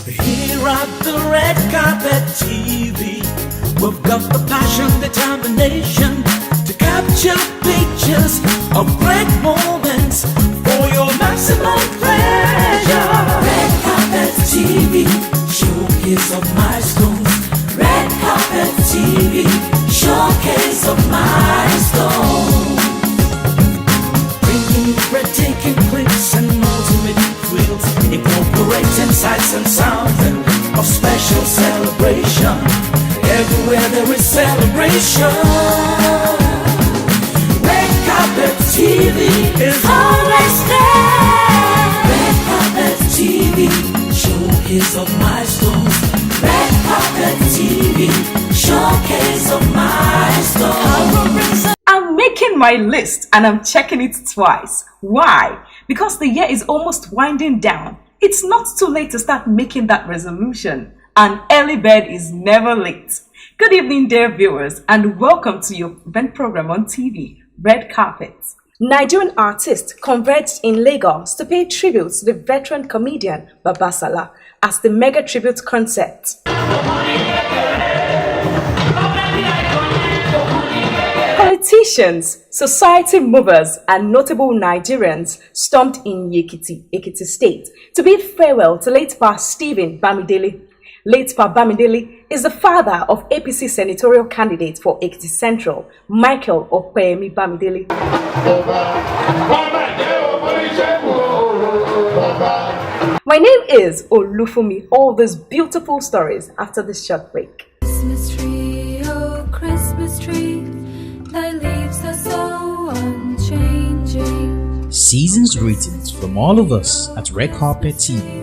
Here at the Red Carpet TV, we've got the passion, determination to capture pictures of great moments for your maximum pleasure. Red Carpet TV, showcase of milestones. Red Carpet TV, showcase of milestones. Bringing breathtaking clips and ultimate thrills, incorporating sights and sounds of special celebration. Everywhere there is celebration, Red Carpet TV is always there. Red Carpet TV, showcase of milestones. Red Carpet TV, showcase of milestones. I'm making my list and I'm checking it twice. Why? Because the year is almost winding down. It's not too late to start making that resolution. An early bird is never late. Good evening, dear viewers, and welcome to your event program on TV, Red Carpet. Nigerian artists converged in Lagos to pay tribute to the veteran comedian Baba Salah as the mega tribute concert. Politicians, society movers, and notable Nigerians stormed in Ekiti State to bid farewell to late Pa Stephen Bamidele. Late Pa Bamidele is the father of APC senatorial candidate for Ekiti Central, Michael Opeyemi Bamidele. My name is Olufumi. All these beautiful stories after this short break. Christmas tree, oh Christmas tree, thy leaves are so unchanging. Seasons greetings from all of us at Redcarpet TV.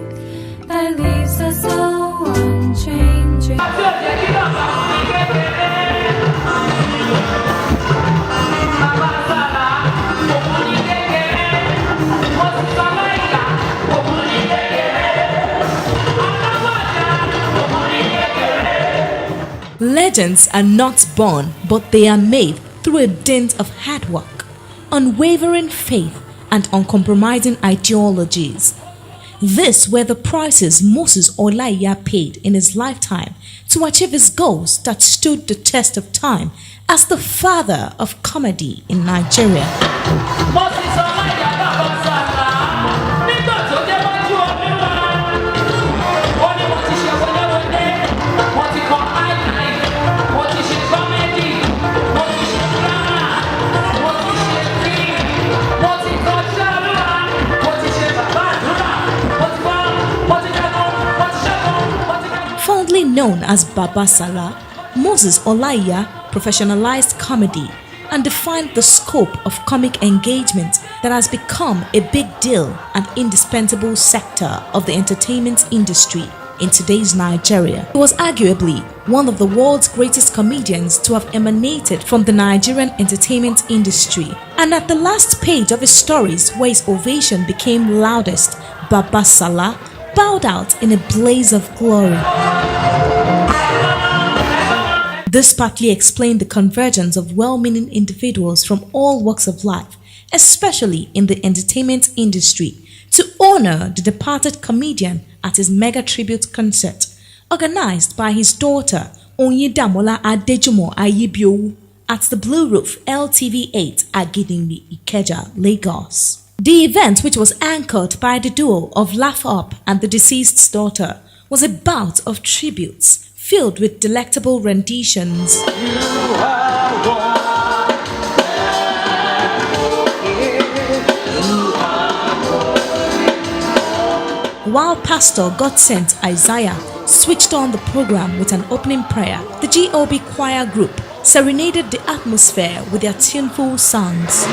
Thy leaves are so unchanging. Legends are not born, but they are made through a dint of hard work, unwavering faith, and uncompromising ideologies. These were the prices Moses Olaiya paid in his lifetime to achieve his goals that stood the test of time as the father of comedy in Nigeria. Fondly known as Baba Salah, Moses Olaiya professionalized comedy and defined the scope of comic engagement that has become a big deal and indispensable sector of the entertainment industry in today's Nigeria. He was arguably one of the world's greatest comedians to have emanated from the Nigerian entertainment industry. And at the last page of his stories where his ovation became loudest, Baba Salah bowed out in a blaze of glory. This partly explained the convergence of well-meaning individuals from all walks of life, especially in the entertainment industry, to honor the departed comedian at his mega tribute concert, organized by his daughter Onyedamola Adejumo Ayibiowu at the Blue Roof LTV8 Agidingbi, Ikeja, Lagos. The event, which was anchored by the duo of Laugh Up and the deceased's daughter, was a bout of tributes filled with delectable renditions. While Pastor God Sent Isaiah switched on the program with an opening prayer, the GOB choir group serenaded the atmosphere with their tuneful songs.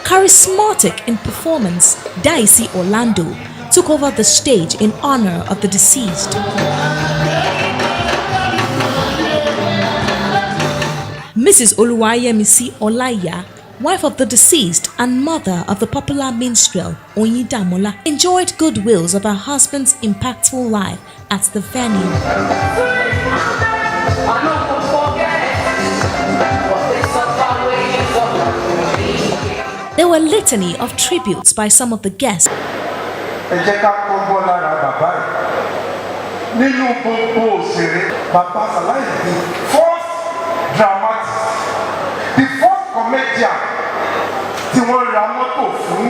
Charismatic in performance, Daisy Orlando took over the stage in honor of the deceased. Mrs. Oluwayemisi Olaiya, wife of the deceased and mother of the popular minstrel Onyedamola, enjoyed goodwills of her husband's impactful life at the venue. There were a litany of tributes by some of the guests. ẹ jẹ́ ká kọ́gbọ́n lára bàbá yìí nínú gbogbo òṣèré bàbá Sàlá is the first dramatist the first comedian tí wọ́n ra mọ́tò fún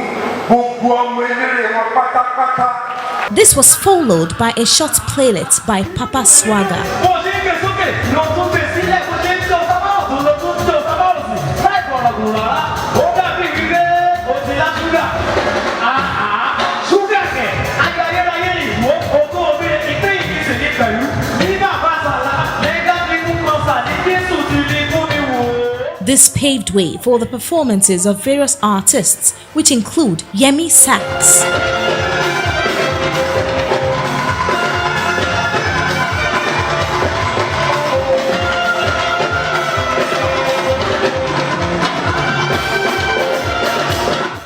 gbogbo ọmọ eléré wọn pátápátá. This was followed by a short playlet by Papa Swagger. This paved way for the performances of various artists, which include Yemi Sachs,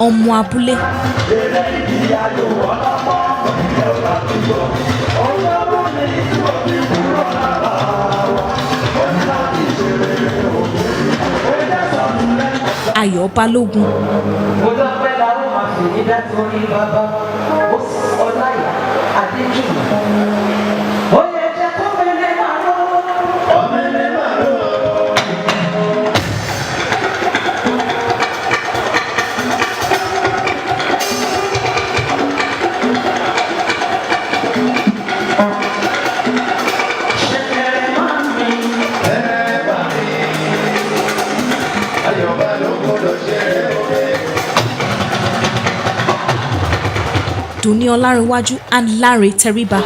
Omwabule, Ayo Balogun, Duni Olarewaju and Larry Teriba.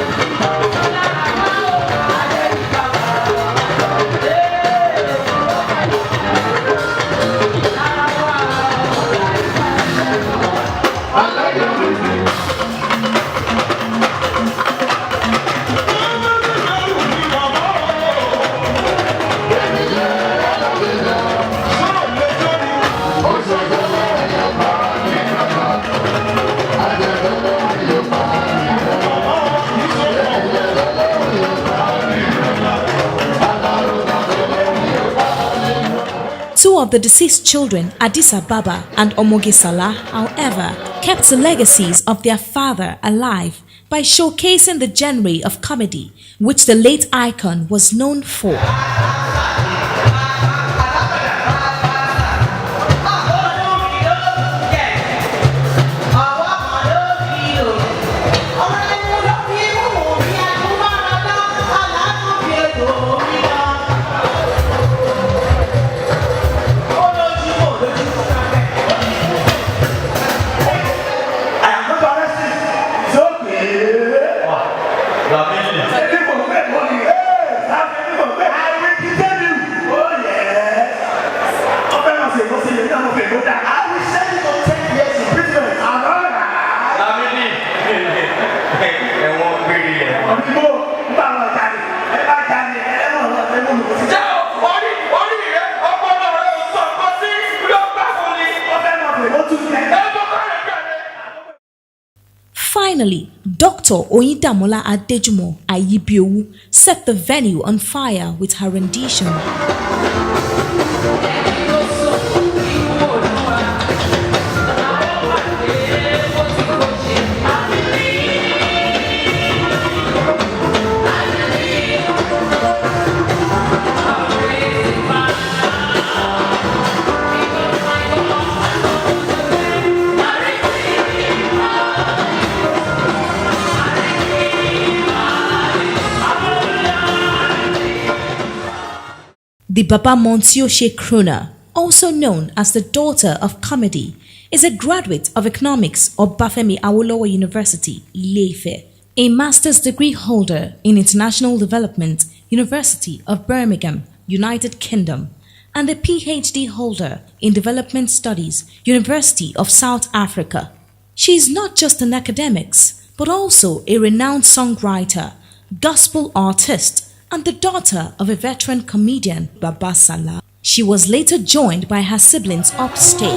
Two of the deceased children, Adisa Baba and Omoge Salah, however, kept the legacies of their father alive by showcasing the genre of comedy which the late icon was known for. Finally, Dr. Oyidamola Adejumo Ayibiowu set the venue on fire with her rendition. The Baba Monsioshe Crooner, also known as the Daughter of Comedy, is a graduate of Economics of Bafemi Awolowo University, Ile-Ife, a master's degree holder in International Development, University of Birmingham, United Kingdom, and a PhD holder in Development Studies, University of South Africa. She is not just an academic, but also a renowned songwriter, gospel artist, and the daughter of a veteran comedian, Baba Salah. She was later joined by her siblings upstage.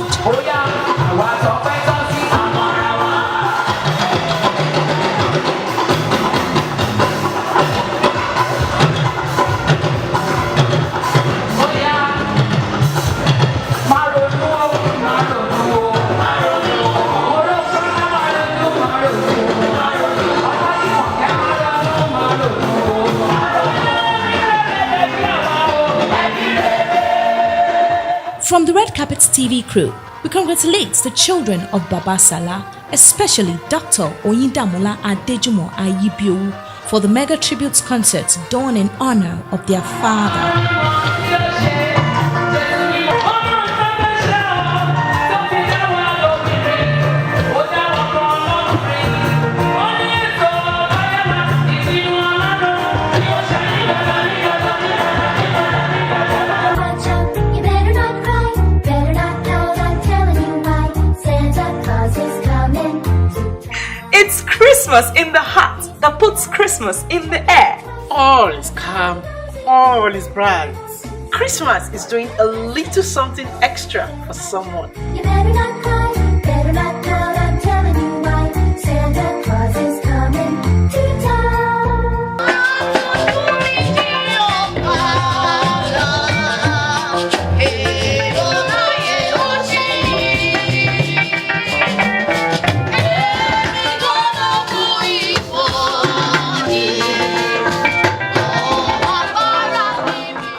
From the Red Carpet TV crew, we congratulate the children of Baba Salah, especially Dr. Oyindamola Adejumo Ayibiowu, for the mega tribute concerts done in honor of their father. You better not cry, better not pout, I'm telling you why. Santa Claus is coming. It's Christmas in the heart that puts Christmas in the air. All is calm, all is bright. Christmas is doing a little something extra for someone. You better not cry, better not pout, I'm telling you why. Santa Claus is coming to town.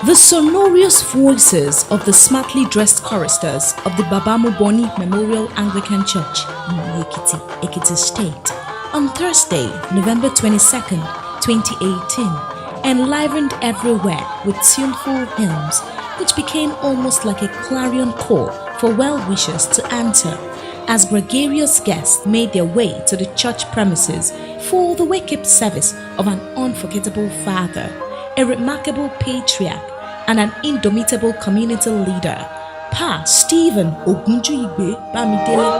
The sonorous voices of the smartly dressed choristers of the Babamoboni Memorial Anglican Church in Ekiti, Ekiti State, on Thursday, November 22nd, 2018, enlivened everywhere with tuneful hymns, which became almost like a clarion call for well-wishers to answer, as gregarious guests made their way to the church premises for the wake-up service of an unforgettable father, a remarkable patriarch, and an indomitable community leader, Pa Stephen Ogunjuigbe Bamidele.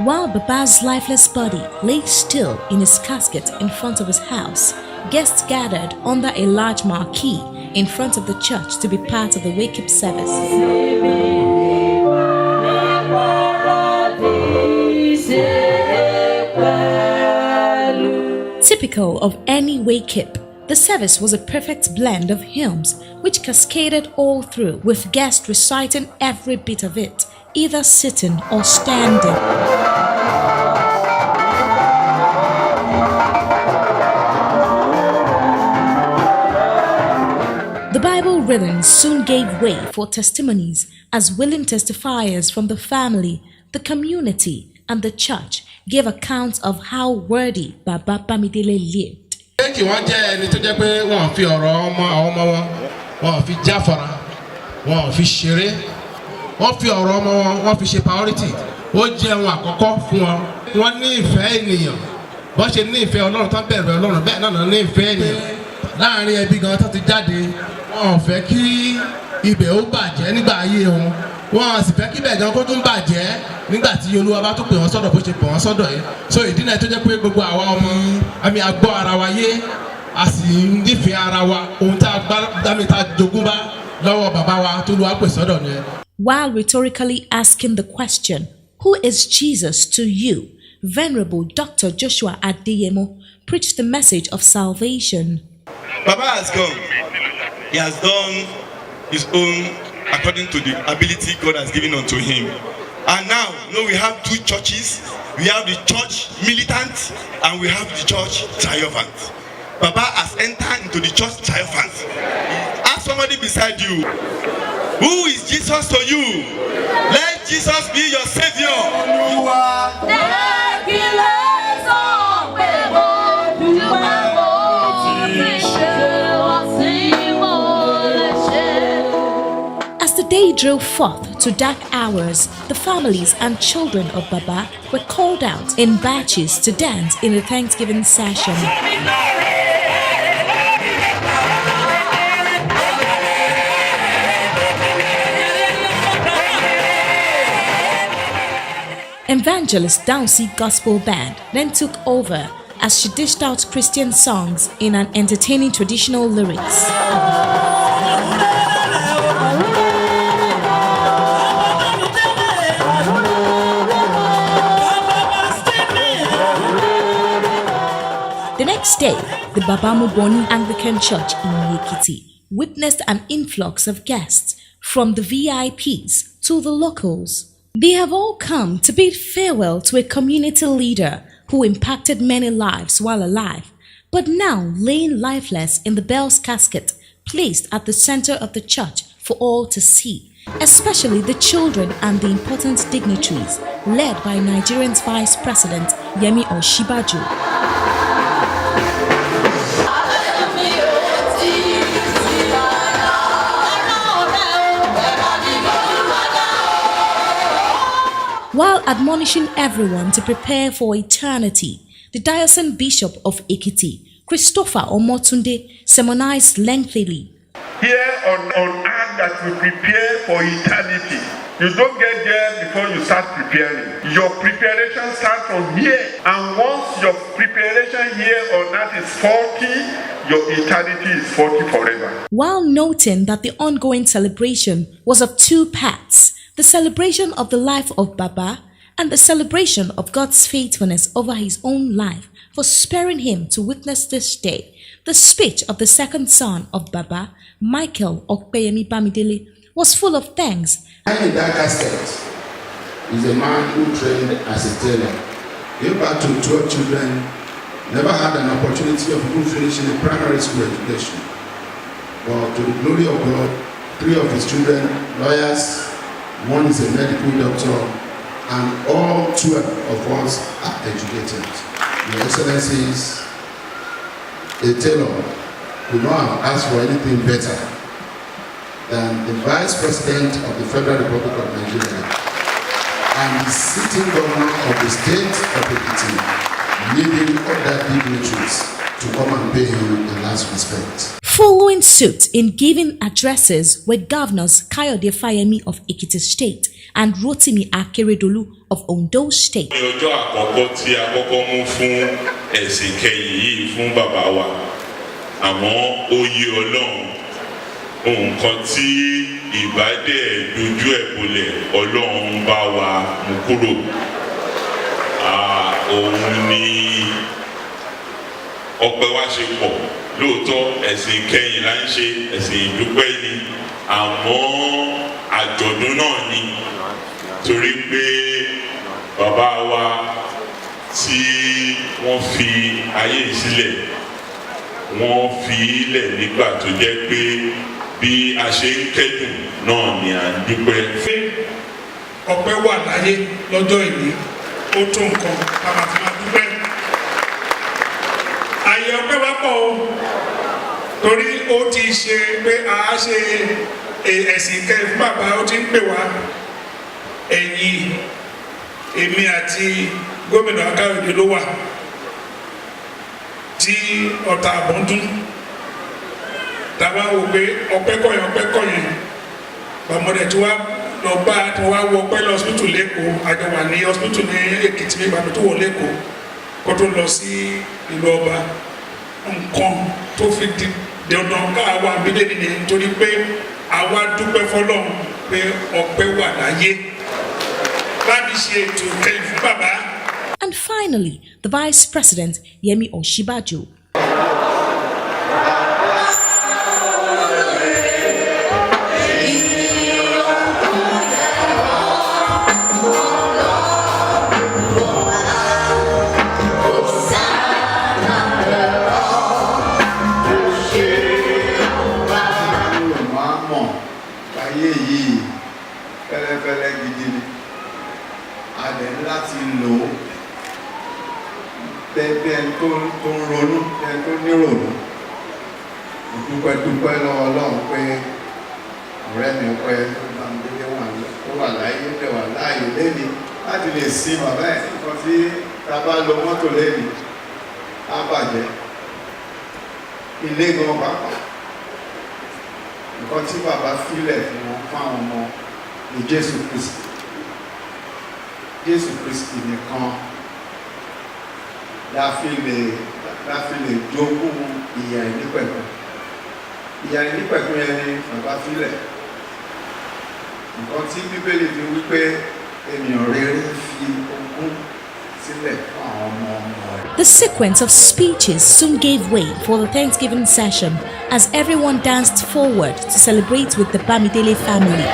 While Baba's lifeless body lay still in his casket in front of his house, guests gathered under a large marquee in front of the church to be part of the wake-up service. Typical of any wake-up, the service was a perfect blend of hymns which cascaded all through, with guests reciting every bit of it, either sitting or standing. The Bible readings soon gave way for testimonies as willing testifiers from the family, the community, and the church gave accounts of how worthy Baba Bamidele lived. Kí wọ́n jẹ́ ẹni tó jẹ́ pé wọ́n fi ọ̀rọ̀ ọmọ wọn, wọ́n fi jáfara, wọ́n fi ṣeré, wọ́n fi ọ̀rọ̀ ọmọ wọn, wọ́n fi ṣe priority. Ó jẹ́ ohun àkọ́kọ́ fún wọn. Wọ́n ní ìfẹ́ ènìyàn. Bọ́n ṣe ní ìfẹ́ Ọlọ́run tán bẹ̀rù Ọlọ́run bẹ́ẹ̀ náà ní ìfẹ́ ènìyàn. Láàárín ẹbí gan tó ti jáde, wọ́n ò fẹ́ kí ibẹ̀ ó bàjẹ́ nígbà ayé wọn. Wọ́n sì fẹ́ kí ibẹ̀ gan kó tún bàjẹ́ nígbà tí Olúwa bá tún pè wọ́n sọ́dọ̀ bó ṣe pè wọ́n sọ́dọ̀ yẹn. So ìdí náà tó jẹ́ pé gbogbo àwa ọmọ àmì àgbọ́ ara wa yé, a sì nífẹ̀ẹ́ ara wa, ohun tá a dámì tá a jogún bá lọ́wọ́ bàbá wa tó Olúwa pè sọ́dọ̀ yẹn. While rhetorically asking the question, "Who is Jesus to you?" Venerable Dr. Joshua Adeyemo preached the message of salvation. Baba has come. He has done his own according to the ability God has given unto him. And now, we have two churches. We have the church militant and we have the church triumphant. Baba has entered into the church triumphant. Ask somebody beside you, who is Jesus to you? Let Jesus be your savior. As the day drew forth to dark hours, the families and children of Baba were called out in batches to dance in the Thanksgiving session. Evangelist Downsy Gospel Band then took over as she dished out Christian songs in an entertaining traditional lyrics. The next day, the Babamoboni Anglican Church in Ekiti witnessed an influx of guests from the VIPs to the locals. They have all come to bid farewell to a community leader who impacted many lives while alive, but now laying lifeless in the bell's casket placed at the center of the church for all to see, especially the children and the important dignitaries led by Nigerian's Vice President Yemi Osinbajo. While admonishing everyone to prepare for eternity, the diocesan bishop of Ekiti, Christopher Omotunde, sermonized lengthily. Here on earth that we prepare for eternity. You don't get there before you start preparing. Your preparation starts from here. And once your preparation here on earth is faulty, your eternity is faulty forever. While noting that the ongoing celebration was of two parts, the celebration of the life of Baba and the celebration of God's faithfulness over his own life for sparing him to witness this day, the speech of the second son of Baba, Michael Okpeyemi Bamidele, was full of thanks. In that casket is a man who trained as a tailor. Gave back to 12 children, never had an opportunity of even finishing a primary school education. But to the glory of God, 3 of his children, lawyers, 1 is a medical doctor, and all 12 of us are educated. Your Excellencies, a tailor could not have asked for anything better than the Vice President of the Federal Republic of Nigeria and the sitting governor of the state of Ekiti leading other dignitaries to come and pay him the last respect. Following suit in giving addresses were Governors Kayode Fayemi of Ekiti State and Rotimi Akeredolu of Ondo State. Ọjọ́ àkọ́kọ́ tí a kọ́kọ́ mú fún ẹ̀sìn kẹyìn yìí fún bàbá wa, àmọ́ ó yé Ọlọ́run nǹkan tí ìbádẹ́ dojú ẹ̀ bolẹ̀ Ọlọ́run bá wa mú kúrò. Òun ni ọpẹ́ wa ṣe pọ̀. Lóòótọ́ ẹ̀sìn kẹyìn là ń ṣe, ẹ̀sìn ìdúpẹ́ ni, àmọ́ àjọ̀dún náà ni, torí pé bàbá wa tí wọ́n fi ayé sílẹ̀, wọ́n fi ilẹ̀ nígbà tó jẹ́ pé bí a ṣe ń kẹ́dùn náà ni à ń dúpẹ́. Ọpẹ́ wà láyé lọ́jọ́ ìní, ó tó nǹkan ká máa fi máa dúpẹ́. Àyè ọpẹ́ wá pọ̀ o, torí ó ti ṣe pé a ṣe ẹ̀sìn kẹrin fún bàbá, ó ti ń pè wá ẹ̀yìn èmi àti gómìnà Akáyọ̀dé ló wà tí ọ̀tá àbọ̀ndún tàbá wò pé ọpẹ́ kọ̀yìn bàmọ́dẹ̀ tí wá lọ bá tí wá wọ ọpẹ́ lọ hospital lẹ́kọ̀ọ́ àjọ wà ní hospital ní Èkìtì ní ìbàdàn tó wọ lẹ́kọ̀ọ́ kó tó lọ sí ìlú ọba nǹkan tó fi di dandan káwa méjèèjì ni nítorí pé àwa dúpẹ́ fọlọ́run pé ọpẹ́ wà láyé láti ṣe ètò ìkẹyìn fún bàbá. And finally, the Vice President Yemi Osinbajo. Bẹ́ẹ̀ tó ń ronú, bẹ́ẹ̀ tó nírònú. Dúpẹ́ lọ́wọ́ Ọlọ́run pé ọ̀rẹ́ mi pẹ́ Bámidélé wà láyé tẹ̀ wà láàyè lẹ́ni láti lè sin bàbá ẹ̀ nǹkan tí ta bá lo mọ́tò lẹ́ni á bàjẹ́. Ilé gan pàápàá. Nǹkan tí bàbá filẹ̀ fún wọn fún àwọn ọmọ ní Jésù Kristi. Jésù Kristi nìkan láfi lè jogún ìyà ìnípẹ̀kun. Ìyà ìnípẹ̀kun yẹn ni bàbá filẹ̀. Nǹkan tí Bíbélì fi wípé ènìyàn rere fi ogún sílẹ̀ fún àwọn ọmọ rẹ̀. The sequence of speeches soon gave way for the Thanksgiving session as everyone danced forward to celebrate with the Bamidele family.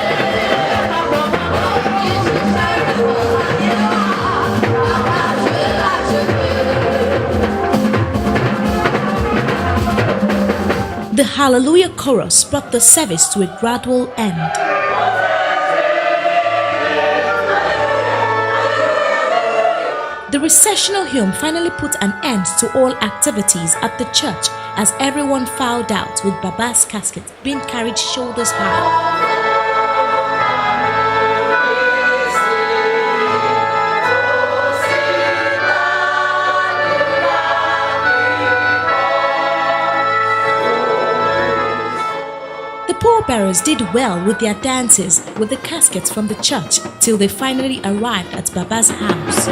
The Hallelujah chorus brought the service to a gradual end. The recessional hymn finally put an end to all activities at the church as everyone filed out with Baba's casket being carried shoulders high. The pallbearers did well with their dances with the caskets from the church till they finally arrived at Baba's house.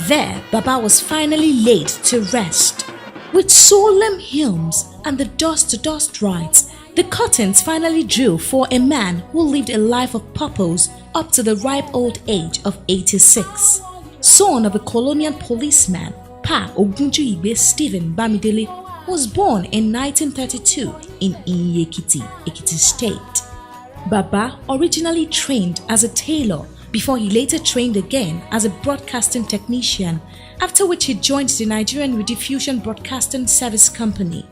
There, Baba was finally laid to rest. With solemn hymns and the dust-to-dust rites, the curtains finally drew for a man who lived a life of purpose up to the ripe old age of 86. Son of a colonial policeman, Pa Ogunjuibe Stephen Bamidele was born in 1932 in Inyekiti, Ekiti State. Baba originally trained as a tailor before he later trained again as a broadcasting technician, after which he joined the Nigerian Rediffusion Broadcasting Service Company.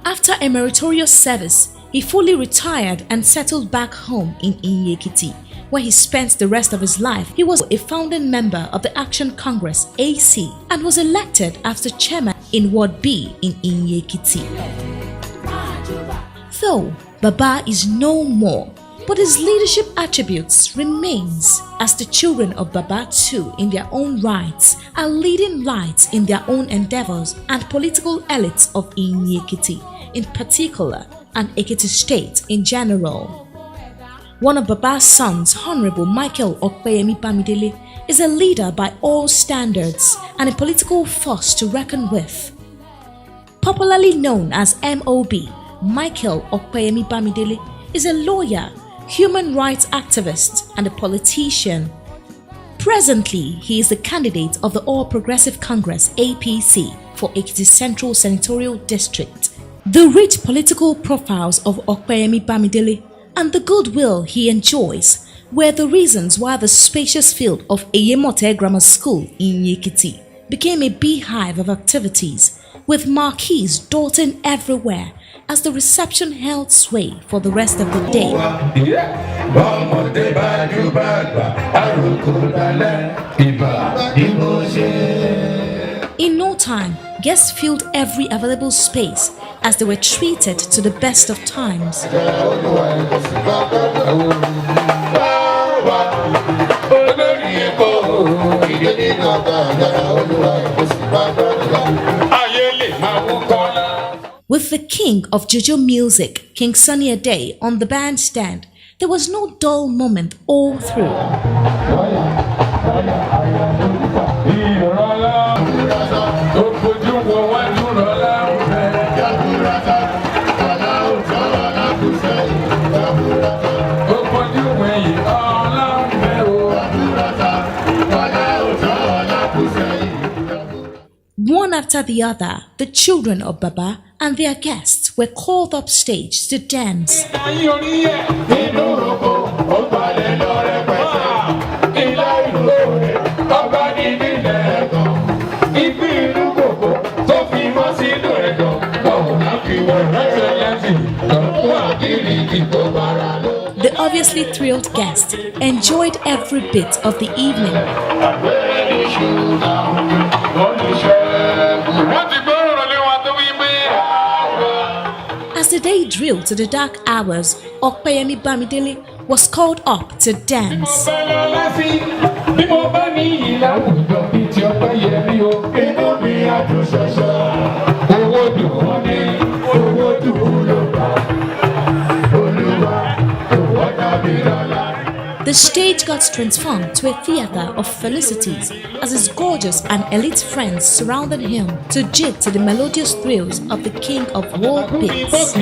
After a meritorious service, he fully retired and settled back home in Inyekiti, where he spent the rest of his life. He was a founding member of the Action Congress AC and was elected as the chairman in Ward B in Inyekiti. Though Baba is no more, but his leadership attributes remains, as the children of Baba too in their own rights are leading lights in their own endeavors, and political elites of Inyekiti in particular and Ekiti State in general. One of Baba's sons, Honorable Michael Okpeyemi Bamidele, is a leader by all standards and a political force to reckon with. Popularly known as MOB, Michael Okpeyemi Bamidele is a lawyer, human rights activist, and a politician. Presently, he is the candidate of the All Progressive Congress (APC) for Ekiti Central Senatorial District. The rich political profiles of Okpeyemi Bamidele and the goodwill he enjoys were the reasons why the spacious field of Eyemote Grammar School in Yekiti became a beehive of activities, with marquees dotting everywhere as the reception held sway for the rest of the day. In no time, guests filled every available space as they were treated to the best of times. With the king of JoJo music, King Sunny Ade, on the bandstand, there was no dull moment all through. One after the other, the children of Baba and their guests were called up stage to dance. The obviously thrilled guests enjoyed every bit of the evening. As the day drew to the dark hours, Okpeyemi Bamidele was called up to dance. The stage got transformed to a theater of felicities as his gorgeous and elite friends surrounded him to jig to the melodious thrills of the king of world beats.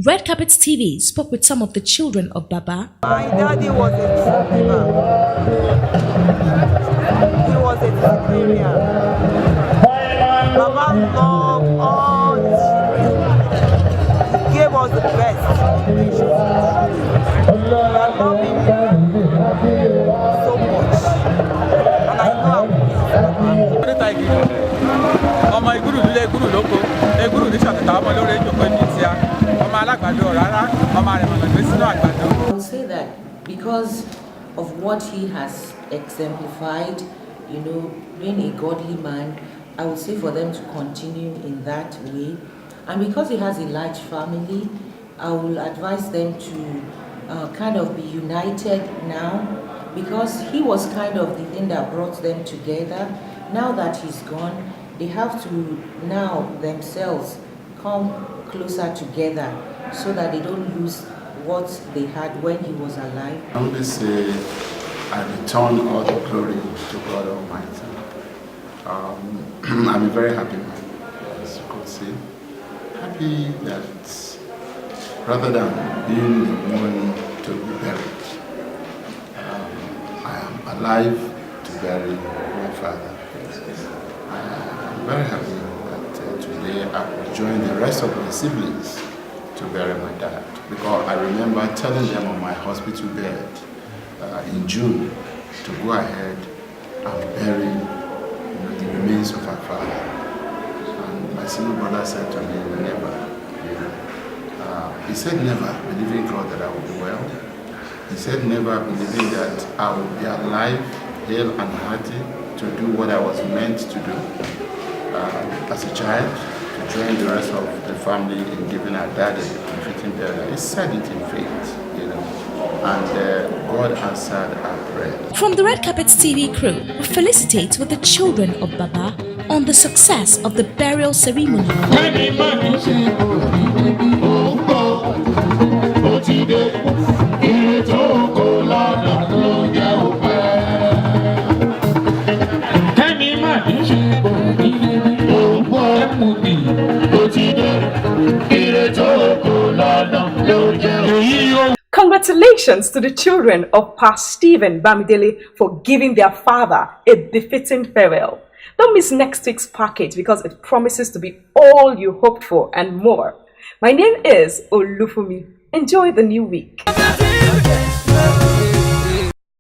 Red Carpet TV spoke with some of the children of Baba. My daddy was a disciplinarian. He was a disciplinarian. Baba loved all his children. He gave us the best education. I love him so much. And I know I'm I would say that because of what he has exemplified, being a godly man, I would say for them to continue in that way. And because he has a large family, I will advise them to kind of be united now, because he was kind of the thing that brought them together. Now that he's gone, they have to now themselves come closer together so that they don't lose what they had when he was alive. I would say I return all the glory to God Almighty. I'm a very happy man, as you could see. Happy that rather than being the one to be buried, I am alive to bury my father. I'm very happy that today I will join the rest of my siblings to bury my dad, because I remember telling them on my hospital bed in June to go ahead and bury the remains of our father. And my senior brother said to me, never. He said never, believing God that I will be well. He said never, believing that I will be alive, hale and hearty to do what I was meant to do as a child, to join the rest of the family in giving our dad a befitting burial. He said it in faith, and God answered our prayer. From the Red Carpet TV crew, we felicitate with the children of Baba on the success of the burial ceremony. Congratulations to the children of Pastor Stephen Bamidele for giving their father a befitting farewell. Don't miss next week's package because it promises to be all you hoped for and more. My name is Olufumi. Enjoy the new week.